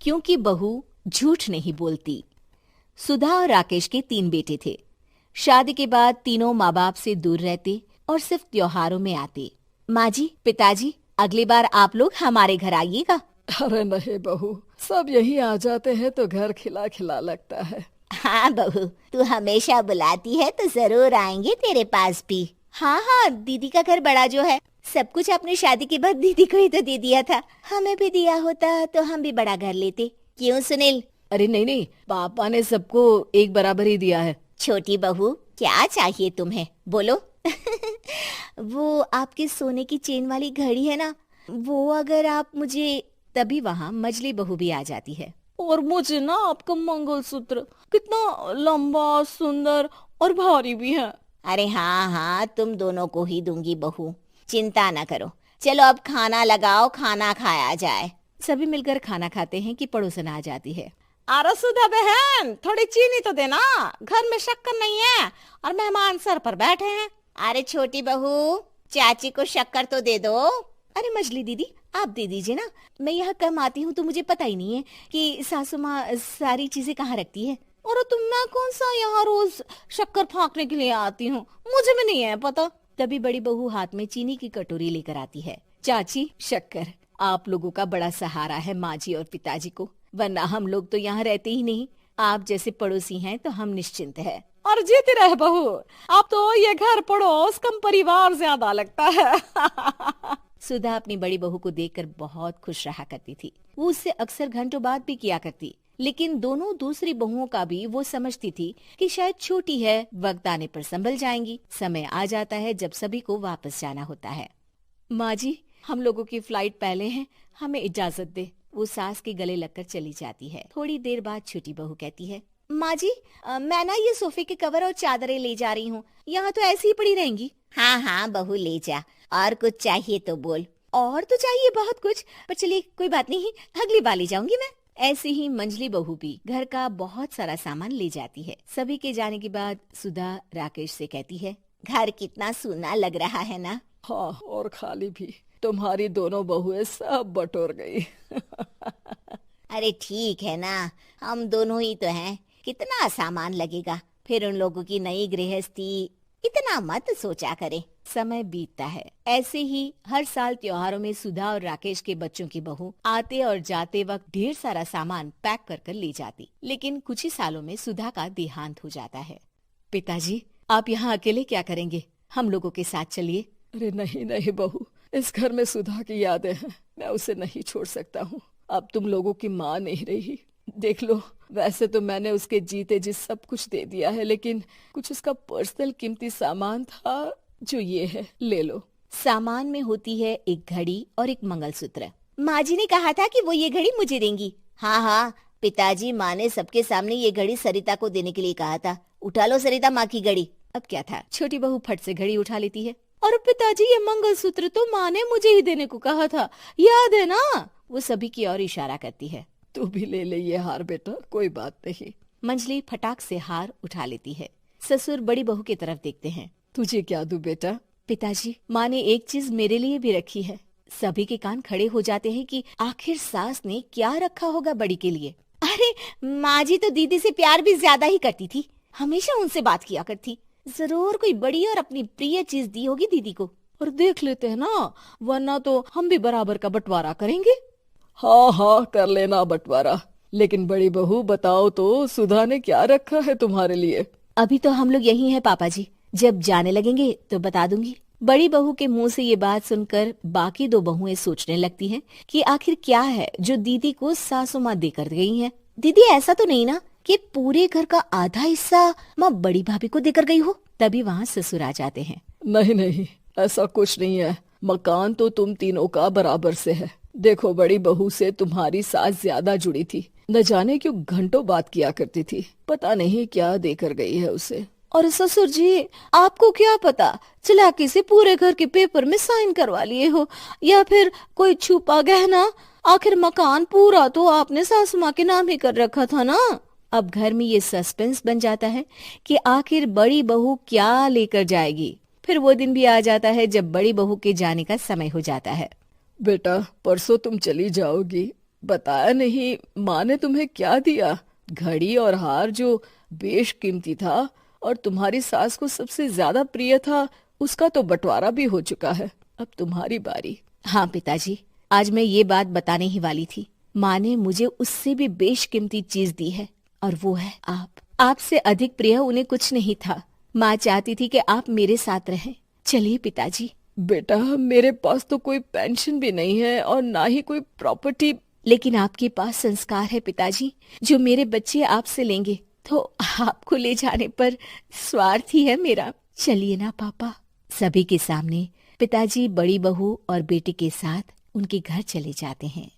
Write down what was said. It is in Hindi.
क्योंकि बहू झूठ नहीं बोलती। सुधा और राकेश के 3 बेटे थे। शादी के बाद तीनों माँ बाप से दूर रहते और सिर्फ त्योहारों में आते। माँ जी, पिताजी, अगली बार आप लोग हमारे घर आइएगा। अरे नहीं बहू, सब यहीं आ जाते हैं तो घर खिला खिला लगता है। हाँ बहू, तू हमेशा बुलाती है तो जरूर आएंगे तेरे पास भी। हाँ हाँ, दीदी का घर बड़ा जो है, सब कुछ अपनी शादी के बाद दीदी को ही तो दे दिया था। हमें भी दिया होता तो हम भी बड़ा घर लेते। क्यों सुनील? अरे नहीं नहीं, पापा ने सबको एक बराबर ही दिया है। छोटी बहू, क्या चाहिए तुम्हें, बोलो। वो आपके सोने की चेन वाली घड़ी है ना, वो अगर आप मुझे, तभी वहाँ मजली बहू भी आ जाती है। और मुझे ना आपका मंगलसूत्र, कितना लंबा, सुंदर और भारी भी है। अरे हाँ हाँ, तुम दोनों को ही दूंगी बहू, चिंता न करो। चलो अब खाना लगाओ, खाना खाया जाए। सभी मिलकर खाना खाते हैं कि पड़ोसन आ जाती है। अरे सुधा बहन, थोड़ी चीनी तो देना, घर में शक्कर नहीं है और मेहमान सर पर बैठे हैं। अरे छोटी बहू, चाची को शक्कर तो दे दो। अरे मजली दीदी, आप दे दीजिए ना, मैं यहाँ कम आती हूँ तो मुझे पता ही नहीं है कि सासू माँ सारी चीजें कहाँ रखती है। और तुम, मैं कौन सा यहाँ रोज शक्कर फाँकने के लिए आती हूँ, मुझे भी नहीं है पता। तभी बड़ी बहू हाथ में चीनी की कटोरी लेकर आती है। चाची, शक्कर आप लोगों का बड़ा सहारा है माँ जी और पिताजी को, वरना हम लोग तो यहाँ रहते ही नहीं। आप जैसे पड़ोसी हैं तो हम निश्चिंत है। और जीती रहे बहू, आप तो ये घर पड़ोस कम परिवार ज्यादा लगता है। सुधा अपनी बड़ी बहू को देखकर बहुत खुश रहा करती थी। वो उससे अक्सर घंटों बात भी किया करती, लेकिन दोनों दूसरी बहुओं का भी वो समझती थी कि शायद छोटी है, वक्त आने पर संभल जाएंगी। समय आ जाता है जब सभी को वापस जाना होता है। माँ जी, हम लोगों की फ्लाइट पहले है, हमें इजाजत दे। वो सास के गले लगकर चली जाती है। थोड़ी देर बाद छोटी बहू कहती है, माँ जी, मैं ना ये सोफे के कवर और चादरें ले जा रही हूँ, यहाँ तो ऐसी ही पड़ी रहेंगी। हाँ हाँ बहू, ले जा, और कुछ चाहिए तो बोल। और तो चाहिए बहुत कुछ, पर चलिए कोई बात नहीं, अगली बार ले जाऊंगी मैं। ऐसे ही मंजली बहू भी घर का बहुत सारा सामान ले जाती है। सभी के जाने के बाद सुधा राकेश से कहती है, घर कितना सूना लग रहा है ना। हाँ, और खाली भी। तुम्हारी दोनों बहुएं सब बटोर गई। अरे ठीक है ना, हम दोनों ही तो हैं, कितना सामान लगेगा, फिर उन लोगों की नई गृहस्थी, इतना मत सोचा करे। समय बीतता है। ऐसे ही हर साल त्योहारों में सुधा और राकेश के बच्चों की बहू आते और जाते वक्त ढेर सारा सामान पैक कर कर ले जाती। लेकिन कुछ ही सालों में सुधा का देहांत हो जाता है। पिताजी, आप यहाँ अकेले क्या करेंगे, हम लोगों के साथ चलिए। अरे नहीं नहीं बहू, इस घर में सुधा की यादें हैं, मैं उसे नहीं छोड़ सकता हूँ। अब तुम लोगों की माँ नहीं रही। देख लो, वैसे तो मैंने उसके जीते जी सब कुछ दे दिया है, लेकिन कुछ उसका पर्सनल कीमती सामान था जो ये है, ले लो। सामान में होती है एक घड़ी और एक मंगलसूत्र। माँ जी ने कहा था कि वो ये घड़ी मुझे देंगी। हाँ हाँ पिताजी, माँ ने सबके सामने ये घड़ी सरिता को देने के लिए कहा था। उठा लो सरिता माँ की घड़ी। अब क्या था, छोटी बहू फट से घड़ी उठा लेती है। और पिताजी, ये मंगलसूत्र तो माँ ने मुझे ही देने को कहा था, याद है ना। वो सभी की ओर इशारा करती है। तू भी ले ले ये हार बेटा, कोई बात नहीं। मंजली फटाक से हार उठा लेती है। ससुर बड़ी बहू की तरफ देखते हैं। तुझे क्या दूं बेटा? पिताजी, माँ ने एक चीज मेरे लिए भी रखी है। सभी के कान खड़े हो जाते हैं कि आखिर सास ने क्या रखा होगा बड़ी के लिए। अरे माँ जी तो दीदी से प्यार भी ज्यादा ही करती थी, हमेशा उनसे बात किया करती। जरूर कोई बड़ी और अपनी प्रिय चीज दी होगी दीदी को। और देख लेते हैं ना, वरना तो हम भी बराबर का बंटवारा करेंगे। हाँ हाँ, कर लेना बंटवारा। लेकिन बड़ी बहू बताओ तो, सुधा ने क्या रखा है तुम्हारे लिए? अभी तो हम लोग यही हैं पापा जी, जब जाने लगेंगे तो बता दूंगी। बड़ी बहू के मुंह से ये बात सुनकर बाकी दो बहुएं सोचने लगती हैं कि आखिर क्या है जो दीदी को सासू माँ देकर गई हैं। दीदी, ऐसा तो नहीं ना कि पूरे घर का आधा हिस्सा माँ बड़ी भाभी को देकर गई हो। तभी वहाँ ससुर आ जाते हैं। नहीं नहीं, ऐसा कुछ नहीं है। मकान तो तुम तीनों का बराबर से है। देखो, बड़ी बहू से तुम्हारी सास ज्यादा जुड़ी थी, न जाने क्यों घंटों बात किया करती थी। पता नहीं क्या देकर गई है उसे। और ससुर जी, आपको क्या पता, चालाकी से पूरे घर के पेपर में साइन करवा लिए हो, या फिर कोई छुपा गहना। आखिर मकान पूरा तो आपने सासू माँ के नाम ही कर रखा था ना। अब घर में ये सस्पेंस बन जाता है कि आखिर बड़ी बहू क्या लेकर जाएगी। फिर वो दिन भी आ जाता है जब बड़ी बहू के जाने का समय हो जाता है। बेटा, परसों तुम चली जाओगी, बताया नहीं, माँ ने तुम्हें क्या दिया? घड़ी और हार जो बेशकीमती था और तुम्हारी सास को सबसे ज्यादा प्रिय था, उसका तो बंटवारा भी हो चुका है। अब तुम्हारी बारी। हाँ पिताजी, आज मैं ये बात बताने ही वाली थी। माँ ने मुझे उससे भी बेशकीमती चीज दी है और वो है आप। आपसे अधिक प्रिय उन्हें कुछ नहीं था। माँ चाहती थी कि आप मेरे साथ रहें। चलिए पिताजी। बेटा, मेरे पास तो कोई पेंशन भी नहीं है और ना ही कोई प्रॉपर्टी। लेकिन आपके पास संस्कार है पिताजी, जो मेरे बच्चे आपसे लेंगे, तो आपको ले जाने पर स्वार्थ ही है मेरा। चलिए ना पापा। सभी के सामने पिताजी बड़ी बहू और बेटे के साथ उनके घर चले जाते हैं।